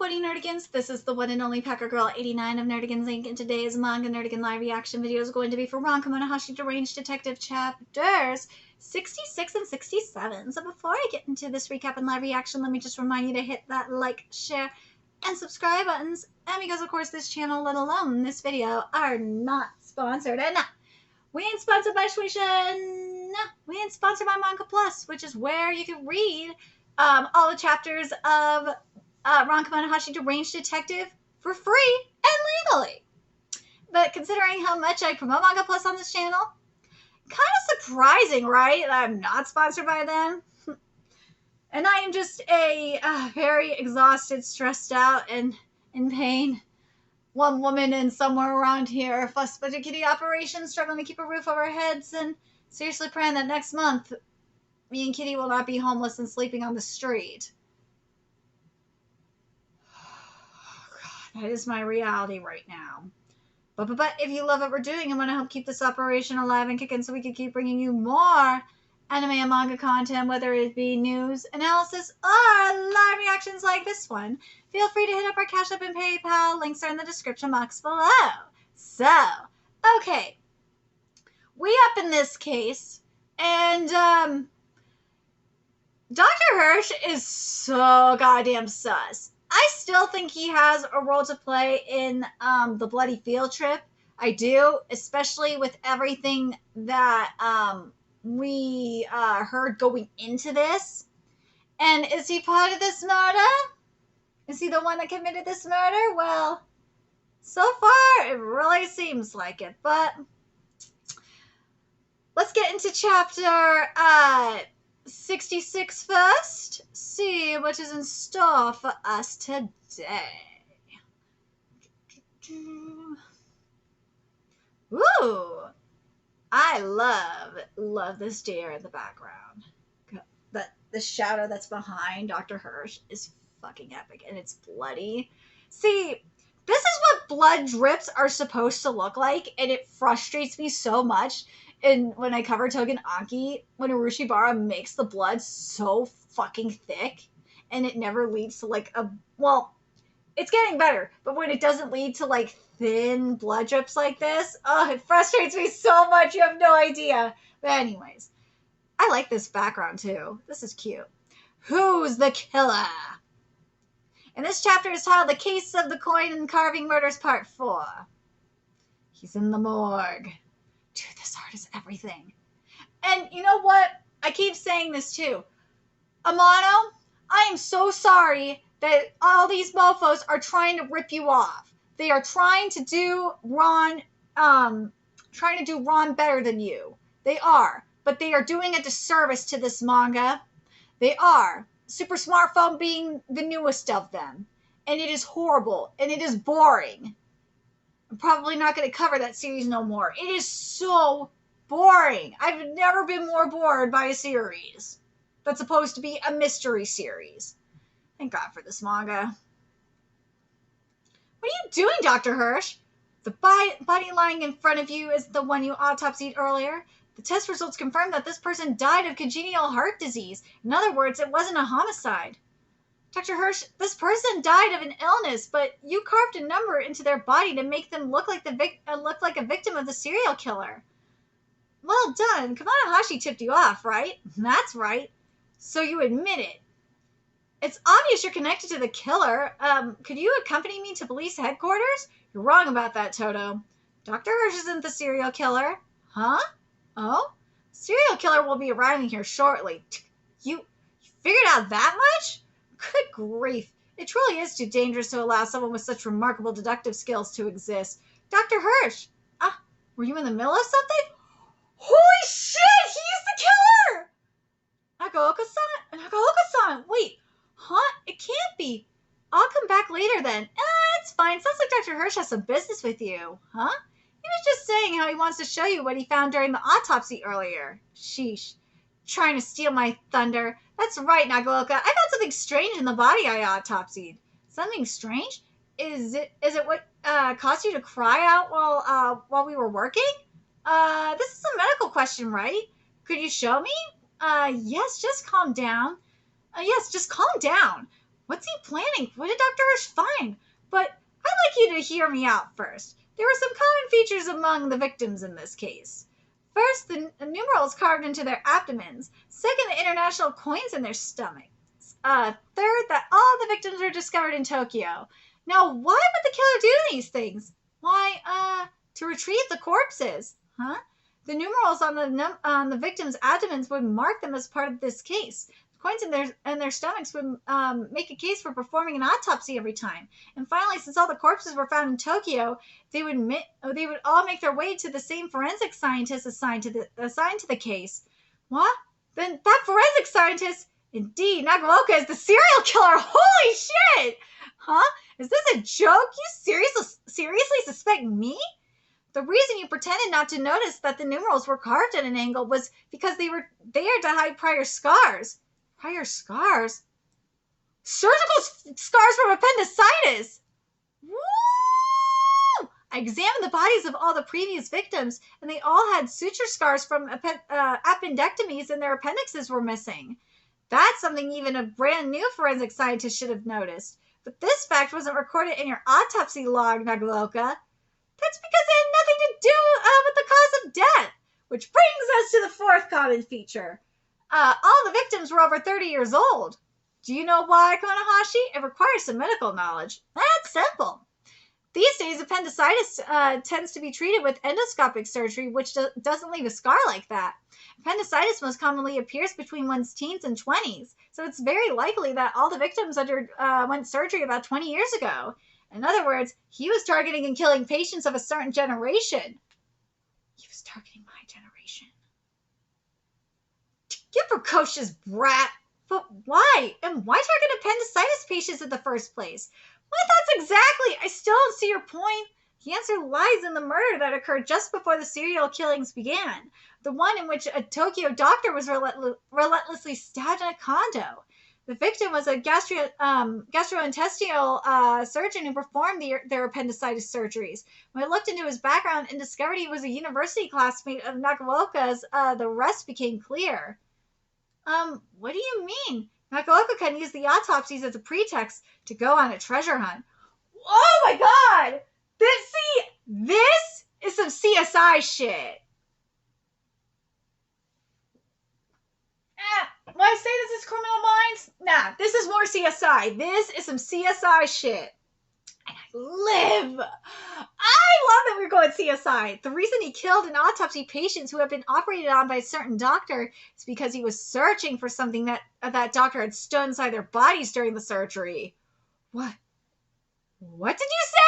What-Ity Nerdigans? This is the one and only Packer Girl 89 of Nerdigans Inc. And today's Manga Nerdigan live reaction video is going to be for Kamonohashi Deranged Detective chapters 66 and 67. So before I get into this recap and live reaction, let me just remind you to hit that like, share, and subscribe buttons. And because, of course, this channel, let alone this video, are not sponsored. And we ain't sponsored by Shueisha. We ain't sponsored by Manga Plus, which is where you can read all the chapters of Kamonohashi Deranged Detective for free and legally. But considering how much I promote Manga Plus on this channel, kind of surprising, right? That I'm not sponsored by them. And I am just a very exhausted, stressed out, and in pain one woman in somewhere around here, fussed by a kitty operation, struggling to keep a roof over our heads, and seriously praying that next month me and Kitty will not be homeless and sleeping on the street. That is my reality right now. But if you love what we're doing and want to help keep this operation alive and kicking so we can keep bringing you more anime and manga content, whether it be news, analysis, or live reactions like this one, feel free to hit up our Cash App and PayPal. Links are in the description box below. So, okay. We up in this case, and Dr. Hirsch is so goddamn sus. I still think he has a role to play in the bloody field trip. I do, especially with everything that we heard going into this. And is he part of this murder? Is he the one that committed this murder? Well, so far it really seems like it. But let's get into chapter 66 first. See what is in store for us today. Ooh, I love this deer in the background. The shadow that's behind Dr. Hirsch is fucking epic, and it's bloody. See, this is what blood drips are supposed to look like, and it frustrates me so much. And when I cover Togen Anki, when Urushibara makes the blood so fucking thick, and it never leads to like well, it's getting better, but when it doesn't lead to like thin blood drips like this, oh, it frustrates me so much, you have no idea. But anyways, I like this background too. This is cute. Who's the killer? And this chapter is titled The Case of the Coin and Carving Murders Part 4. He's in the morgue. Dude, this art is everything. And you know what? I keep saying this too. Amano, I am so sorry that all these mofos are trying to rip you off. They are trying to do Ron better than you. They are. But they are doing a disservice to this manga. They are. Super Smartphone being the newest of them. And it is horrible. And it is boring. I'm probably not going to cover that series no more. It is so boring. I've never been more bored by a series that's supposed to be a mystery series. Thank God for this manga. What are you doing, Dr. Hirsch? The body lying in front of you is the one you autopsied earlier. The test results confirm that this person died of congenital heart disease. In other words, it wasn't a homicide. Dr. Hirsch, this person died of an illness, but you carved a number into their body to make them look like a victim of the serial killer. Well done. Kamonohashi tipped you off, right? That's right. So you admit it. It's obvious you're connected to the killer. Could you accompany me to police headquarters? You're wrong about that, Toto. Dr. Hirsch isn't the serial killer. Huh? Oh? Serial killer will be arriving here shortly. You figured out that much? Good grief. It truly is too dangerous to allow someone with such remarkable deductive skills to exist. Dr. Hirsch! Were you in the middle of something? Holy shit! He's the killer! Nagaoka-san! Wait, huh? It can't be. I'll come back later then. It's fine. Sounds like Dr. Hirsch has some business with you. Huh? He was just saying how he wants to show you what he found during the autopsy earlier. Sheesh. Trying to steal my thunder. That's right, Nagaoka. I found something strange in the body I autopsied. Something strange? Is it what caused you to cry out while we were working? This is a medical question, right? Could you show me? Yes, just calm down. Yes, just calm down. What's he planning. What did Dr. Hirsch find? But I'd like you to hear me out first. There were some common features among the victims in this case. First, the numerals carved into their abdomens. Second, the international coins in their stomachs. Third, that all the victims were discovered in Tokyo. Now, why would the killer do these things? Why, to retrieve the corpses. Huh? The numerals on the victims' abdomens would mark them as part of this case. Coins in their stomachs would make a case for performing an autopsy every time. And finally, since all the corpses were found in Tokyo, they would all make their way to the same forensic scientist assigned to the case. What? Then that forensic scientist, indeed, Nagaoka is the serial killer. Holy shit! Huh? Is this a joke? You seriously suspect me? The reason you pretended not to notice that the numerals were carved at an angle was because they were there to hide prior scars. Prior scars? Surgical scars from appendicitis! Woo! I examined the bodies of all the previous victims, and they all had suture scars from appendectomies, and their appendixes were missing. That's something even a brand new forensic scientist should have noticed. But this fact wasn't recorded in your autopsy log, Nagaoka. That's because it had nothing to do with the cause of death. Which brings us to the fourth common feature. All the victims were over 30 years old. Do you know why, Kamonohashi? It requires some medical knowledge. That's simple. These days, appendicitis tends to be treated with endoscopic surgery, which doesn't leave a scar like that. Appendicitis most commonly appears between one's teens and 20s, so it's very likely that all the victims underwent surgery about 20 years ago. In other words, he was targeting and killing patients of a certain generation. He was targeting my generation. You precocious brat! But why? And why target appendicitis patients in the first place? My thoughts exactly! I still don't see your point. The answer lies in the murder that occurred just before the serial killings began. The one in which a Tokyo doctor was relentlessly stabbed in a condo. The victim was a gastrointestinal surgeon who performed their appendicitis surgeries. When I looked into his background and discovered he was a university classmate of Nagaoka's, the rest became clear. What do you mean? Nagaoka can use the autopsies as a pretext to go on a treasure hunt. Oh my god! This is some CSI shit. When I say this is Criminal Minds, nah, this is more CSI. This is some CSI shit. And I love that we're going CSI. The reason he killed and autopsy patients who have been operated on by a certain doctor is because he was searching for something that doctor had stored inside their bodies during the surgery. What? What did you say?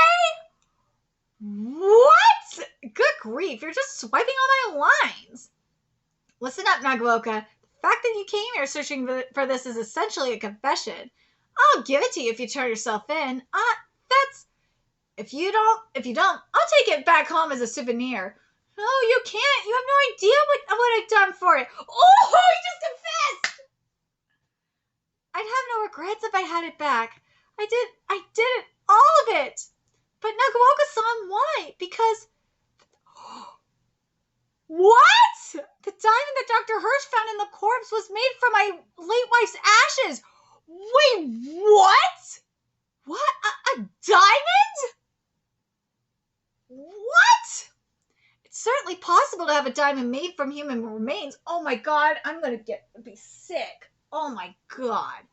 What? Good grief, you're just swiping on my lines. Listen up, Nagaoka. The fact that you came here searching for this is essentially a confession. I'll give it to you if you turn yourself in. If you don't, I'll take it back home as a souvenir. No, you can't. You have no idea what I've done for it. Oh, he just confessed! I'd have no regrets if I had it back. I did it, all of it. But Nagaoka-san, why? Because... What? The diamond that Dr. Hirsch found in the corpse was made from my late wife's ashes. Wait, what? What? A diamond? What? It's certainly possible to have a diamond made from human remains. Oh my god, I'm gonna be sick. Oh my god.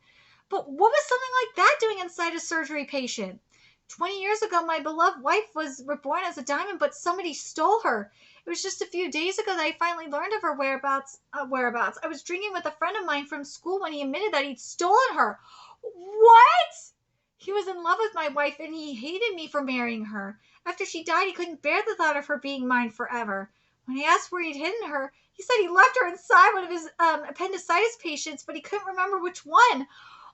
But what was something like that doing inside a surgery patient? 20 years ago, my beloved wife was reborn as a diamond, but somebody stole her. It was just a few days ago that I finally learned of her whereabouts. I was drinking with a friend of mine from school when he admitted that he'd stolen her. What? He was in love with my wife and he hated me for marrying her. After she died, he couldn't bear the thought of her being mine forever. When I asked where he'd hidden her, he said he left her inside one of his appendicitis patients, but he couldn't remember which one.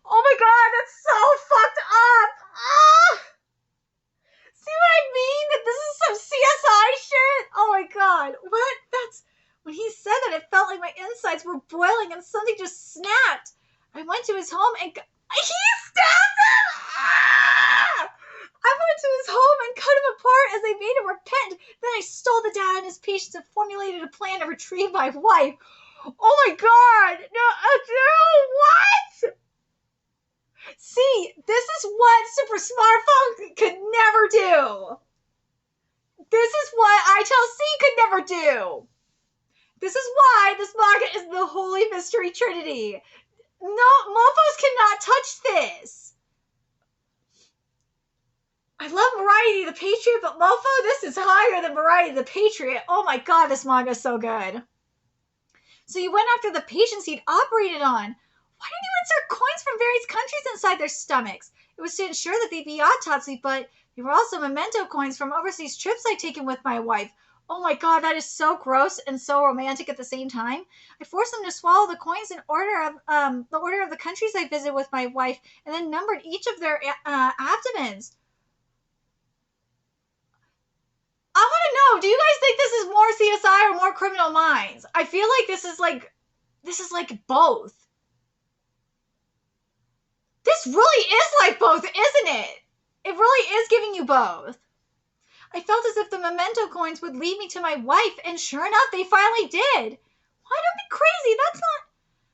Oh my god, that's so fucked up! Ah! See what I mean? That this is some CSI shit? Oh my god. What? When he said that, it felt like my insides were boiling and something just snapped. I went to his home and he stabbed him! Ah! I went to his home and cut him apart as I made him repent. Then I stole the data and his patients and formulated a plan to retrieve my wife. Oh my god! No, what? See, this is what super smart folk could never do. This is what I Tell C could never do. This is why this manga is the holy mystery trinity. No, mofos cannot touch this. I love Variety the Patriot, but mofo, this is higher than Variety the Patriot. Oh my god, this manga is so good. So you went after the patients he'd operated on. Why didn't you insert coins from various countries inside their stomachs? It was to ensure that they'd be autopsied, but they were also memento coins from overseas trips I'd taken with my wife. Oh my god, that is so gross and so romantic at the same time. I forced them to swallow the coins in order of the order of the countries I visited with my wife, and then numbered each of their abdomens. I want to know, do you guys think this is more CSI or more Criminal Minds? I feel like this is like both. This really is like both, isn't it? It really is giving you both. I felt as if the memento coins would lead me to my wife, and sure enough, they finally did. Why don't be crazy? That's not...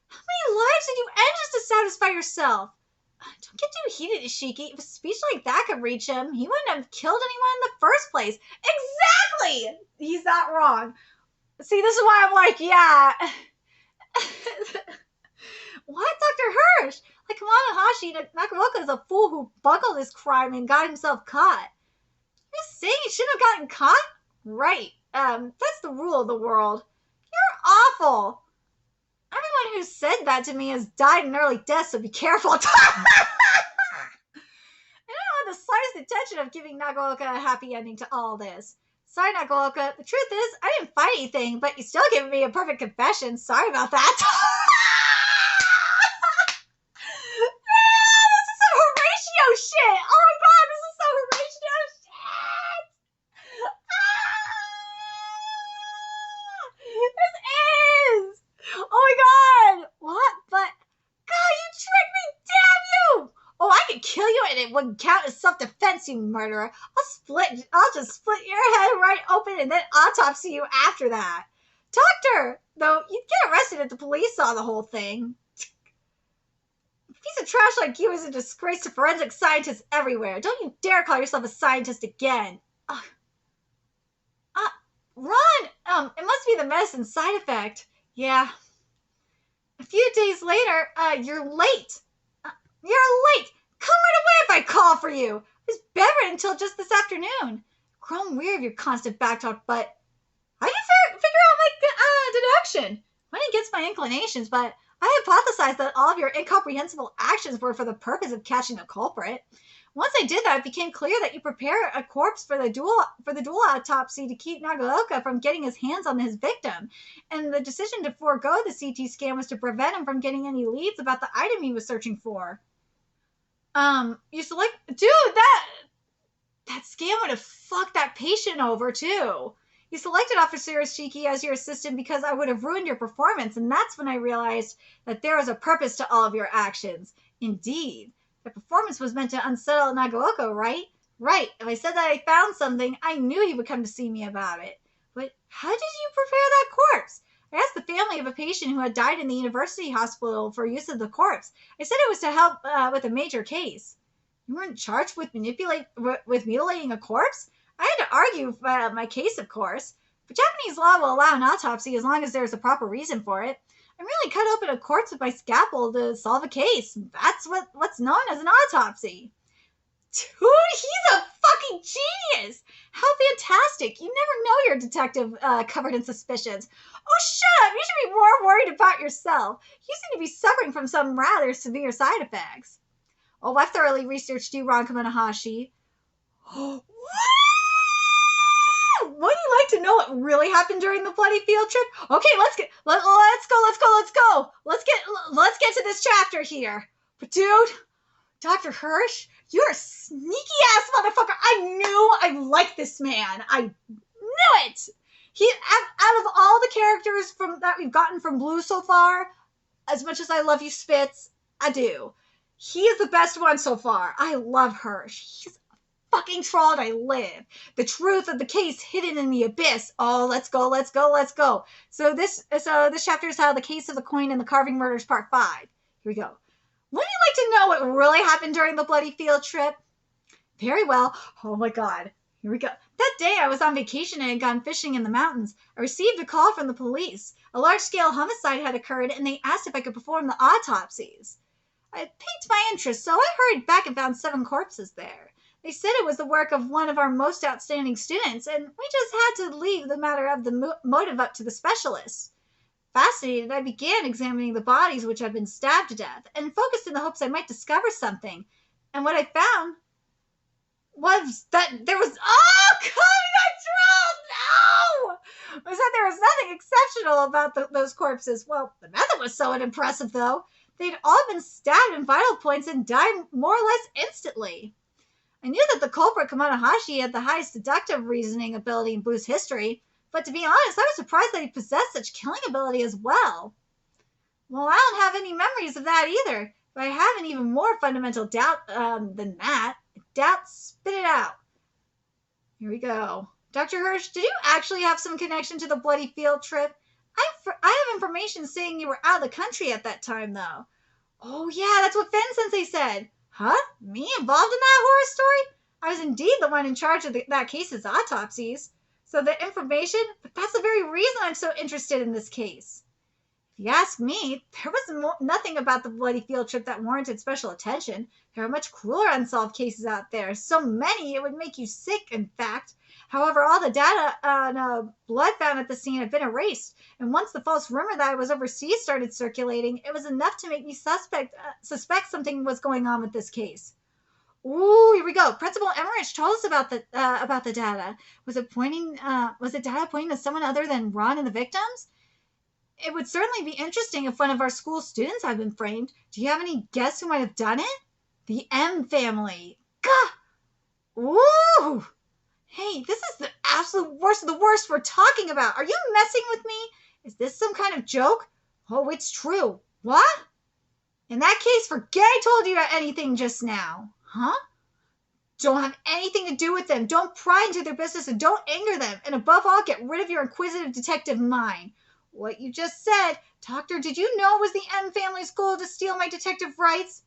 How many lives did you end just to satisfy yourself? Don't get too heated, Ishiki. If a speech like that could reach him, he wouldn't have killed anyone in the first place. Exactly! He's not wrong. See, this is why I'm like, yeah. What, Dr. Hirsch? Like Kamonohashi, Nakaoka is a fool who bungled his crime and got himself caught. You're saying he shouldn't have gotten caught? Right. That's the rule of the world. You're awful. Everyone who said that to me has died an early death, so be careful. I don't have the slightest intention of giving Nagaoka a happy ending to all this. Sorry, Nagaoka. The truth is, I didn't fight anything, but you still gave me a perfect confession. Sorry about that. This is some Horatio shit. Oh my god, this is some Horatio shit. This is. Oh my god. What? But, God, you tricked me. Damn you. Oh, I could kill you and it wouldn't count as self-defense, you murderer. I'll just split your head right open and then autopsy you after that. Doctor, though, you'd get arrested if the police saw the whole thing. A piece of trash like you is a disgrace to forensic scientists everywhere. Don't you dare call yourself a scientist again. Run! It must be the medicine's side effect. Yeah. A few days later, you're late. You're late! Come right away if I call for you! I was bedridden until just this afternoon. Grown weary of your constant backtalk, but I can figure out my deduction. Went against my inclinations, but I hypothesized that all of your incomprehensible actions were for the purpose of catching the culprit. Once I did that, it became clear that you prepared a corpse for the dual autopsy to keep Nagaoka from getting his hands on his victim, and the decision to forego the CT scan was to prevent him from getting any leads about the item he was searching for. You select, dude, that scan would have fucked that patient over too. You selected Officer Ishiki as your assistant because I would have ruined your performance, and that's when I realized that there was a purpose to all of your actions. Indeed. The performance was meant to unsettle Nagaoka, right? Right. If I said that I found something, I knew he would come to see me about it. But how did you prepare that corpse? I asked the family of a patient who had died in the university hospital for use of the corpse. I said it was to help with a major case. You weren't charged with mutilating a corpse? I had to argue my case, of course. But Japanese law will allow an autopsy as long as there's a proper reason for it. I really cut open a corpse with my scalpel to solve a case. That's what's known as an autopsy. Dude, he's a fucking genius! How fantastic! You never know you're a detective covered in suspicions. Oh, shut up! You should be more worried about yourself. You seem to be suffering from some rather severe side effects. Oh, I've thoroughly researched you, Ron Kamonohashi. Wouldn't you like to know what really happened during the bloody field trip? Okay, let's go. Let's get to this chapter here. But dude, Dr. Hirsch, you're a sneaky ass motherfucker. I knew I liked this man. I knew it. He, out of all the characters that we've gotten from Blue so far, as much as I love you, Spitz, I do. He is the best one so far. I love Hirsch. He's fucking troll and I live. The truth of the case hidden in the abyss. Oh, let's go. So this chapter is titled The Case of the Coin and the Carving Murders Part 5. Here we go. Wouldn't you like to know what really happened during the bloody field trip? Very well. Oh my god. Here we go. That day I was on vacation and had gone fishing in the mountains. I received a call from the police. A large-scale homicide had occurred and they asked if I could perform the autopsies. It piqued my interest, so I hurried back and found 7 corpses there. They said it was the work of one of our most outstanding students, and we just had to leave the matter of the motive up to the specialists. Fascinated, I began examining the bodies which had been stabbed to death, and focused in the hopes I might discover something. And what I found was that there was was that there was nothing exceptional about those corpses. Well, the method was so unimpressive, though. They'd all been stabbed in vital points and died more or less instantly. I knew that the culprit, Kamonohashi, had the highest deductive reasoning ability in Blue's history, but to be honest, I was surprised that he possessed such killing ability as well. Well, I don't have any memories of that either, but I have an even more fundamental doubt than that. Doubt, spit it out. Here we go. Dr. Hirsch, did you actually have some connection to the bloody field trip? I have information saying you were out of the country at that time, though. Oh, yeah, that's what Finn-sensei said. Huh? Me involved in that horror story? I was indeed the one in charge of that case's autopsies. So the information, but that's the very reason I'm so interested in this case. If you ask me, there was nothing about the bloody field trip that warranted special attention. There are much crueler unsolved cases out there. So many, it would make you sick, in fact. However, all the data on blood found at the scene had been erased, and once the false rumor that I was overseas started circulating, it was enough to make me suspect something was going on with this case. Ooh, here we go. Principal Emmerich told us about the data. Was it data pointing to someone other than Ron and the victims? It would certainly be interesting if one of our school students had been framed. Do you have any guess who might have done it? The M family. Gah! Ooh! Hey, this is the absolute worst of the worst we're talking about. Are you messing with me? Is this some kind of joke? Oh, it's true. What? In that case, forget I told you anything just now. Huh? Don't have anything to do with them. Don't pry into their business and don't anger them. And above all, get rid of your inquisitive detective mind. What you just said, Doctor, did you know it was the M family's goal to steal my detective rights?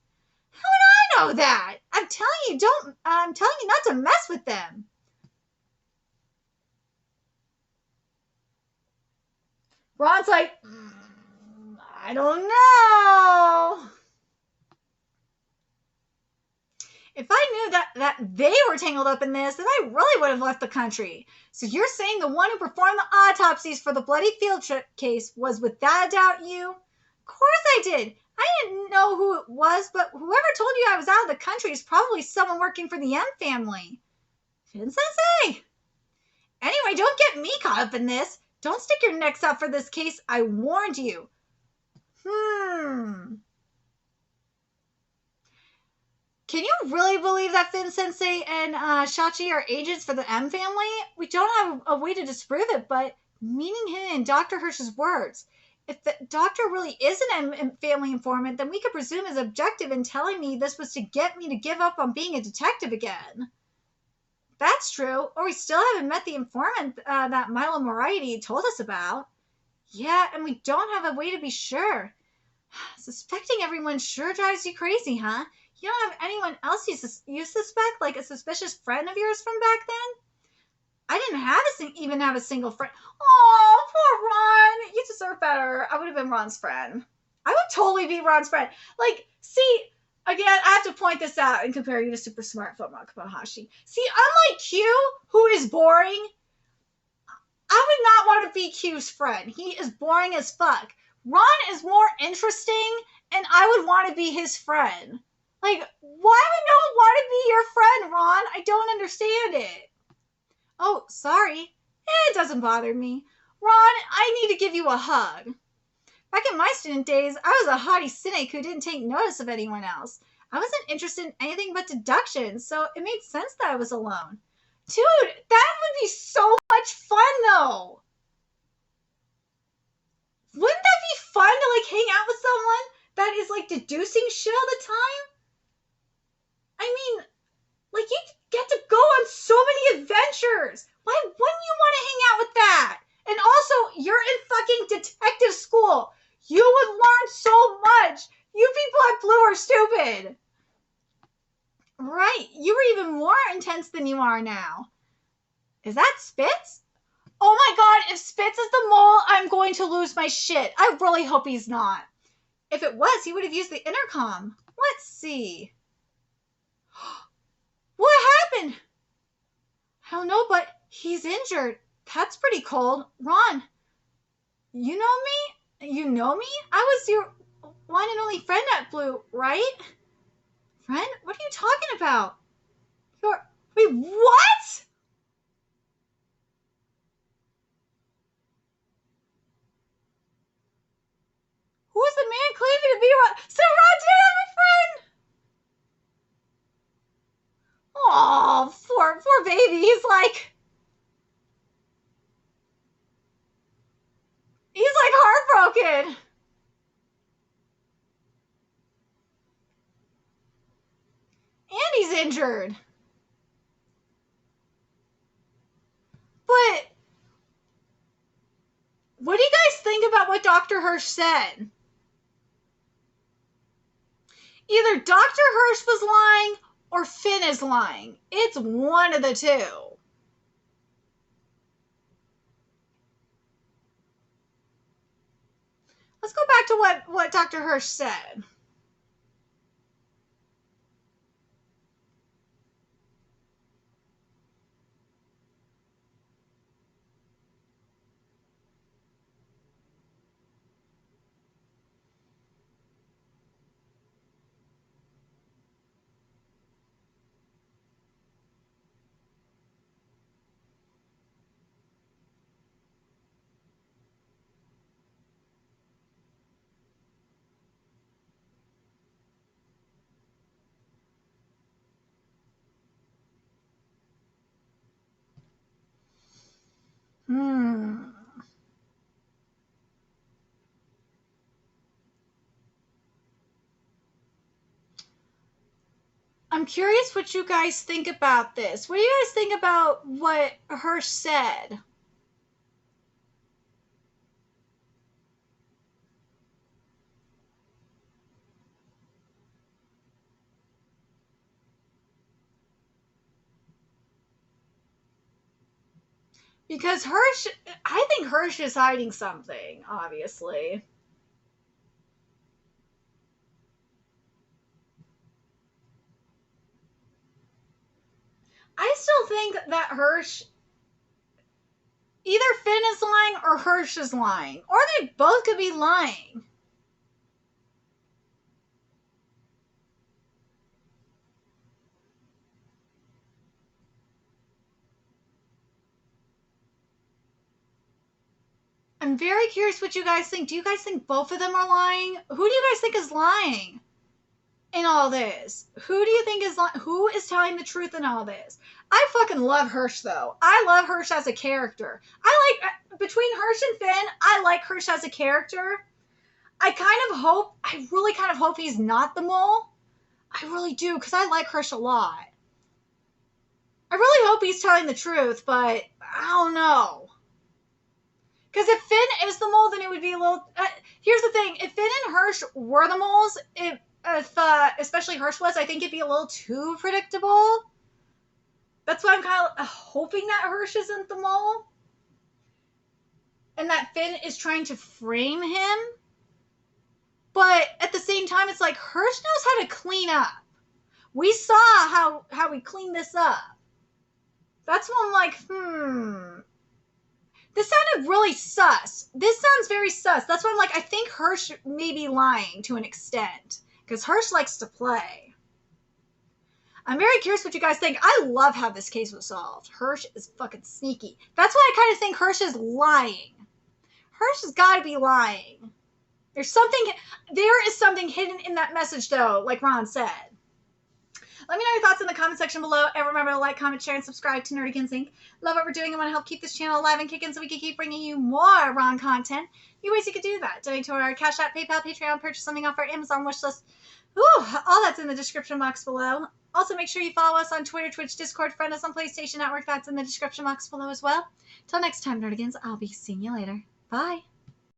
How would I know that? I'm telling you not to mess with them. Ron's like, I don't know. If I knew that they were tangled up in this, then I really would have left the country. So you're saying the one who performed the autopsies for the bloody field trip case was without a doubt you? Of course I did. I didn't know who it was, but whoever told you I was out of the country is probably someone working for the M family. Finn-sensei? Anyway, don't get me caught up in this. Don't stick your necks out for this case. I warned you. Can you really believe that Finn-sensei and Shachi are agents for the M family? We don't have a way to disprove it, but meaning him in Dr. Hirsch's words. If the doctor really is an M family informant, then we could presume his objective in telling me this was to get me to give up on being a detective again. That's true, or we still haven't met the informant that Milo Moriarty told us about. Yeah, and we don't have a way to be sure. Suspecting everyone sure drives you crazy, huh? You don't have anyone else you suspect, like a suspicious friend of yours from back then? I didn't even have a single friend. Oh, poor Ron. You deserve better. I would have been Ron's friend. I would totally be Ron's friend. Like, see, again, I have to point this out and compare you to super smart Kamonohashi. See, unlike Q, who is boring, I would not want to be Q's friend. He is boring as fuck. Ron is more interesting, and I would want to be his friend. Like, why would no one want to be your friend, Ron? I don't understand it. Oh, sorry. It doesn't bother me. Ron, I need to give you a hug. Back in my student days, I was a haughty cynic who didn't take notice of anyone else. I wasn't interested in anything but deduction, so it made sense that I was alone. Dude, that would be so much fun, though. Wouldn't that be fun to, like, hang out with someone that is, like, deducing shit all the time? I mean, like, you get to go on so many adventures. Why wouldn't you want to hang out with that? And also, you're in fucking detective school. You would learn so much. You people at Blue are stupid. point. You were even more intense than you are now. Is that Spitz? Oh my god, if Spitz is the mole, I'm going to lose my shit. I really hope he's not. If it was, he would have used the intercom. Let's see. What happened? I don't know, but he's injured. That's pretty cold. Ron, you know me? You know me? I was your one and only friend at Blue, right? Friend? What are you talking about? Wait, what? Who is the man claiming to be Ron? So Ron did have a friend! Oh, poor baby. He's like heartbroken. And he's injured. But what do you guys think about what Dr. Hirsch said? Either Dr. Hirsch was lying or Finn is lying. It's one of the two. Let's go back to what Dr. Hirsch said. I'm curious what you guys think about this. What do you guys think about what Hirsch said? Because I think Hirsch is hiding something, obviously. I still think that Hirsch, either Finn is lying or Hirsch is lying. Or they both could be lying. I'm very curious what you guys think. Do you guys think both of them are lying? Who do you guys think is lying in all this? Who do you think is lying? Who is telling the truth in all this? I fucking love Hirsch, though. I love Hirsch as a character. Between Hirsch and Finn, I like Hirsch as a character. I really kind of hope he's not the mole. I really do, because I like Hirsch a lot. I really hope he's telling the truth, but I don't know. Because if Finn is the mole, then it would be a little... here's the thing. If Finn and Hirsch were the moles, if especially Hirsch was, I think it'd be a little too predictable. That's why I'm kind of hoping that Hirsch isn't the mole. And that Finn is trying to frame him. But at the same time, it's like Hirsch knows how to clean up. We saw how we cleaned this up. That's when I'm like, this sounded really sus. This sounds very sus. That's why I'm like, I think Hirsch may be lying to an extent. Because Hirsch likes to play. I'm very curious what you guys think. I love how this case was solved. Hirsch is fucking sneaky. That's why I kind of think Hirsch is lying. Hirsch has got to be lying. There is something hidden in that message, though, like Ron said. Let me know your thoughts in the comment section below. And remember to like, comment, share, and subscribe to Nerdykins Inc. Love what we're doing and want to help keep this channel alive and kicking so we can keep bringing you more Ron content. Few ways you could do that. Donate to our Cash App, PayPal, Patreon, purchase something off our Amazon wishlist. Ooh, all that's in the description box below. Also, make sure you follow us on Twitter, Twitch, Discord, friend us on PlayStation Network. That's in the description box below as well. Till next time, Nerdykins, I'll be seeing you later. Bye.